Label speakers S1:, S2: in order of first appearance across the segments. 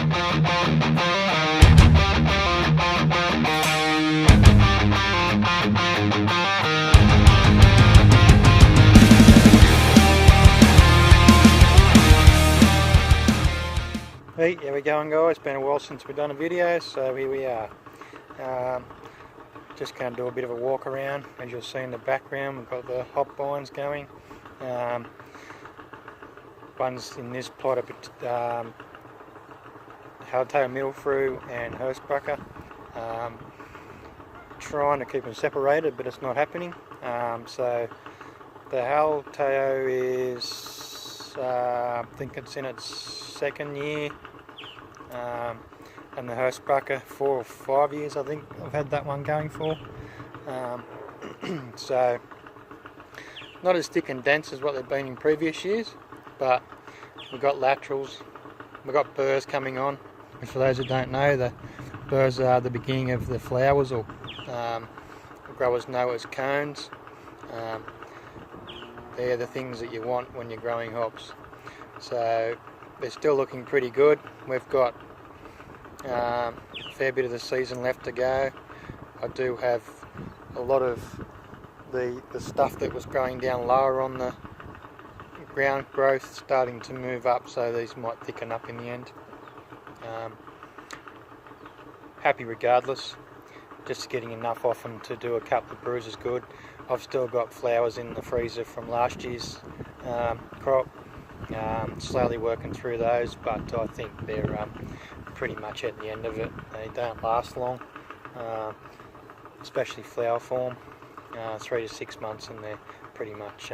S1: Hey, how we going, guys? It's been a while since we've done a video, so here we are. Just going to do a bit of a walk around. As you'll see in the background, we've got the hop vines going. Ones in this plot are Haltail middle fruit and Hurstbrucker. Trying to keep them separated, but it's not happening. So the Haltail is, I think it's in its second year. And the Hurstbrucker 4 or 5 years, I think I've had that one going for. So not as thick and dense as what they've been in previous years, but we've got laterals, we've got burrs coming on. And for those who don't know, the burrs are the beginning of the flowers, or growers know as cones. They're the things that you want when you're growing hops. So they're still looking pretty good. We've got a fair bit of the season left to go. I do have a lot of the stuff that was growing down lower on the ground growth starting to move up, so these might thicken up in the end. Happy regardless, just getting enough off them to do a couple of brews is good. I've still got flowers in the freezer from last year's crop. Slowly working through those, but I think they're pretty much at the end of it. They don't last long, especially flower form. 3 to 6 months and they're pretty much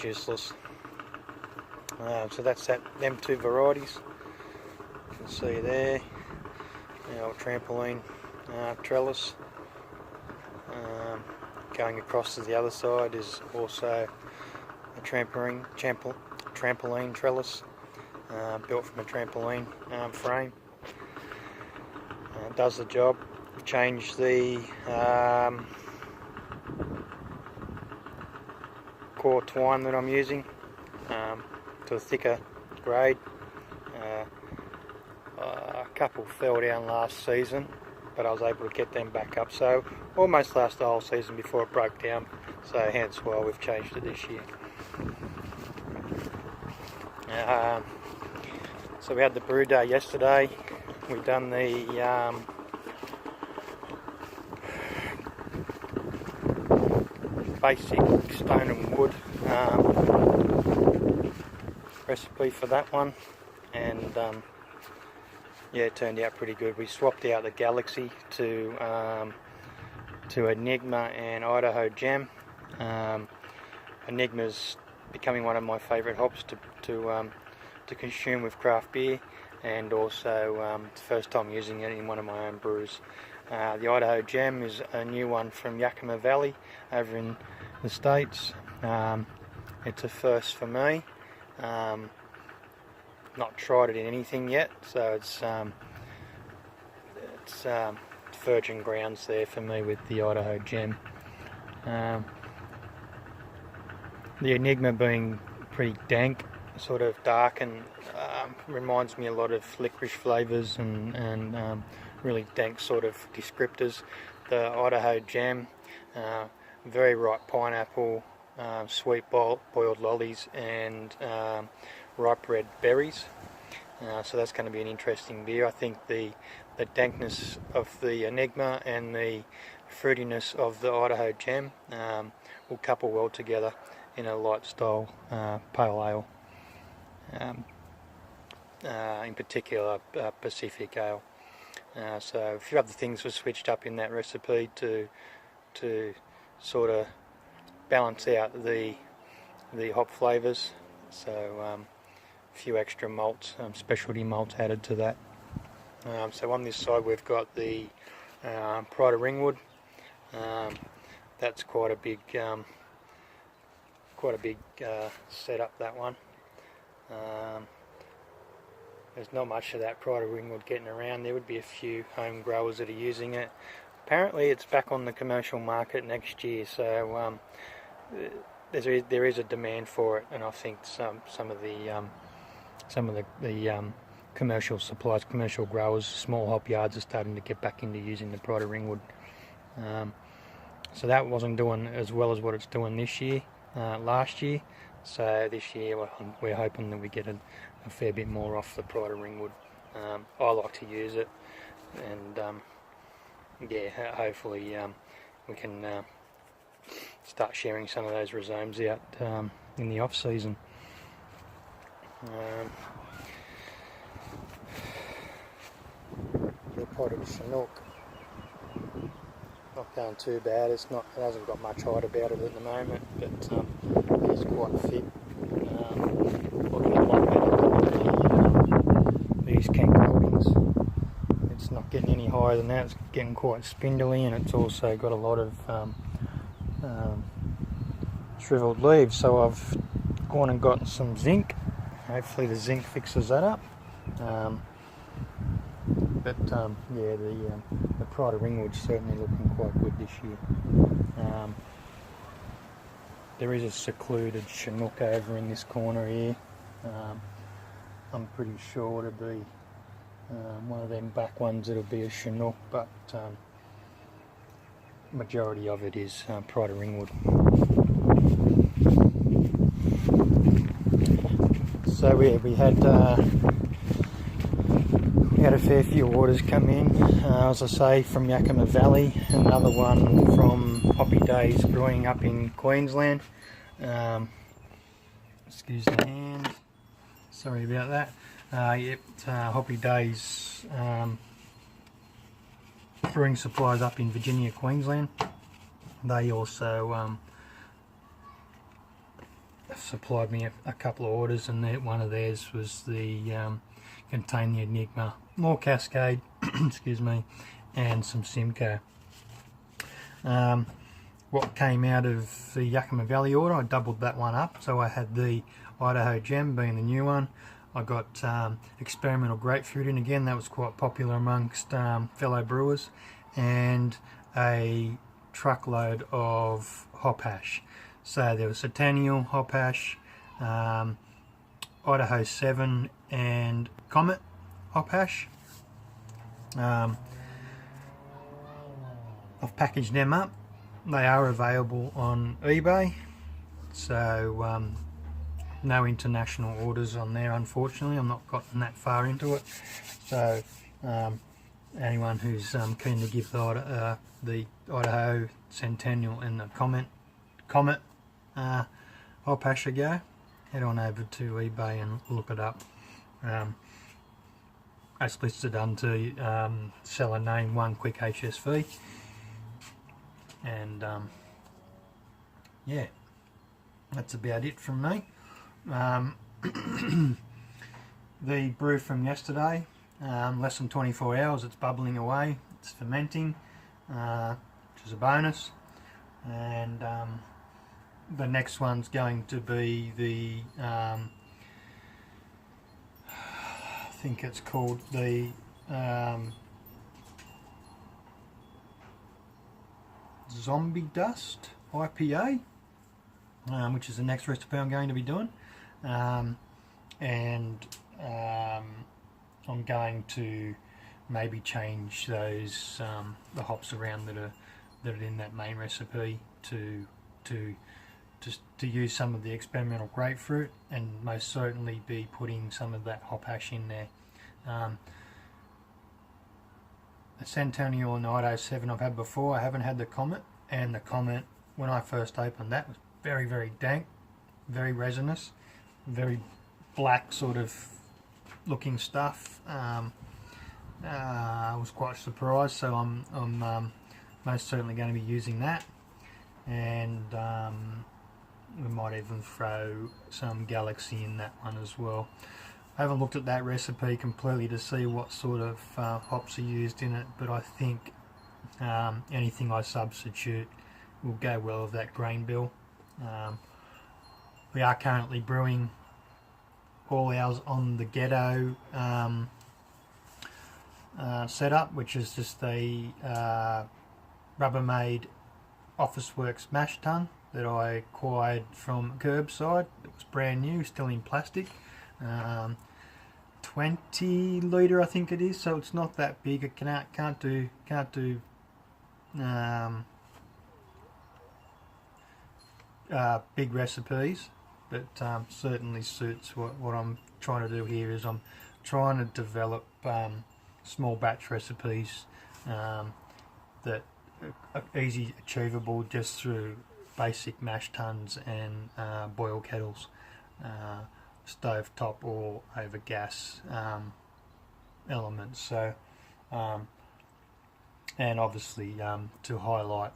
S1: useless. So that's them two varieties. You can see there, our trampoline trellis. Going across to the other side is also a trampoline trellis, built from a trampoline frame. Does the job. We've changed the core twine that I'm using to a thicker grade. A couple fell down last season, but I was able to get them back up, so almost last the whole season before it broke down, so hence why we've changed it this year. So we had the brew day yesterday. We've done the basic stone and wood recipe for that one, and yeah, it turned out pretty good. We swapped out the Galaxy to Enigma and Idaho Gem. Enigma's becoming one of my favourite hops to consume with craft beer, and also it's the first time using it in one of my own brews. The Idaho Gem is a new one from Yakima Valley over in the States. It's a first for me. Not tried it in anything yet, so it's virgin grounds there for me with the Idaho Gem. The Enigma being pretty dank, sort of dark, and reminds me a lot of licorice flavours and really dank sort of descriptors. The Idaho Gem, very ripe pineapple, sweet boiled lollies, and ripe red berries. So that's going to be an interesting beer. I think the dankness of the Enigma and the fruitiness of the Idaho Gem will couple well together in a light style pale ale. In particular Pacific ale. So a few other things were switched up in that recipe to sort of balance out the hop flavours. So a few extra malts, specialty malts added to that. So on this side we've got the Pride of Ringwood. That's quite a big setup, that one. There's not much of that Pride of Ringwood getting around. There would be a few home growers that are using it. Apparently it's back on the commercial market next year, so there is a demand for it, and I think some of the some of the commercial suppliers, commercial growers, small hop yards are starting to get back into using the Pride of Ringwood. So that wasn't doing as well as what it's doing this year, last year. So this year we're hoping that we get a fair bit more off the Pride of Ringwood. I like to use it, and yeah, hopefully we can start sharing some of those rhizomes out in the off season. The potted chinook, not going too bad. It hasn't got much height about it at the moment, but it's quite fit. Looking a lot better than these Kent Goldings. It's not getting any higher than that. It's getting quite spindly, and it's also got a lot of shriveled leaves. So I've gone and gotten some zinc. Hopefully the zinc fixes that up. Yeah, the Pride of Ringwood's certainly looking quite good this year. There is a secluded chinook over in this corner here. I'm pretty sure it'll be one of them back ones that'll be a chinook, but majority of it is Pride of Ringwood. So yeah, we had a fair few orders come in, as I say, from Yakima Valley, another one from Hoppy Days Brewing up in Queensland. Excuse the hand, sorry about that. Yep, Hoppy Days Brewing Supplies up in Virginia, Queensland. They also supplied me a couple of orders, and one of theirs was contained the Enigma, more Cascade, excuse me, and some Simcoe. What came out of the Yakima Valley order, I doubled that one up, so I had the Idaho Gem being the new one. I got experimental grapefruit in again, that was quite popular amongst fellow brewers, and a truckload of hop hash. So there was Centennial, hop hash, Idaho 7 and Comet hop hash. I've packaged them up. They are available on eBay, so no international orders on there, unfortunately. I'm not gotten that far into it, so anyone who's keen to give the Idaho Centennial and the Comet hop hash a go, head on over to eBay and look it up. Basically it's done to sell a name one quick HSV, and yeah, that's about it from me. The brew from yesterday, less than 24 hours, it's bubbling away, it's fermenting, which is a bonus, and the next one's going to be the I think it's called the Zombie Dust IPA, which is the next recipe I'm going to be doing, and I'm going to maybe change those the hops around that are in that main recipe to use some of the experimental grapefruit, and most certainly be putting some of that hop hash in there. The Centennial and Idaho 7 I've had before. I haven't had the Comet, and the Comet, when I first opened that, was very, very dank, very resinous, very black sort of looking stuff. I was quite surprised, so I'm most certainly going to be using that, and we might even throw some Galaxy in that one as well. I haven't looked at that recipe completely to see what sort of hops are used in it, but I think anything I substitute will go well with that grain bill. We are currently brewing all ours on the Ghetto setup, which is just a Rubbermaid Officeworks mash tun that I acquired from Curbside. It was brand new, still in plastic. 20 litre, I think it is. So it's not that big. It can't do big recipes, but certainly suits what I'm trying to do here. Is I'm trying to develop small batch recipes that are easy achievable just through basic mash tuns and boil kettles, stove top or over gas elements. So and obviously to highlight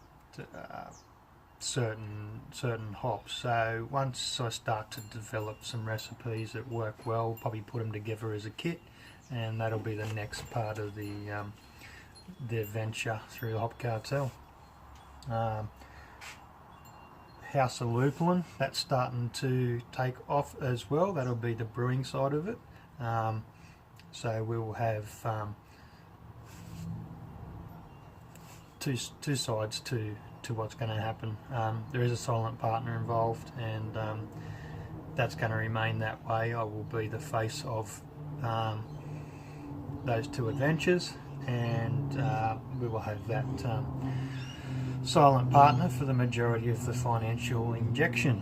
S1: certain hops. So once I start to develop some recipes that work well, probably put them together as a kit, and that'll be the next part of the adventure through the Hop Cartel. House of Lupulin, that's starting to take off as well. That'll be the brewing side of it. So we'll have two sides to what's going to happen. There is a silent partner involved, and that's going to remain that way. I will be the face of those two adventures, and we will have that silent partner for the majority of the financial injection.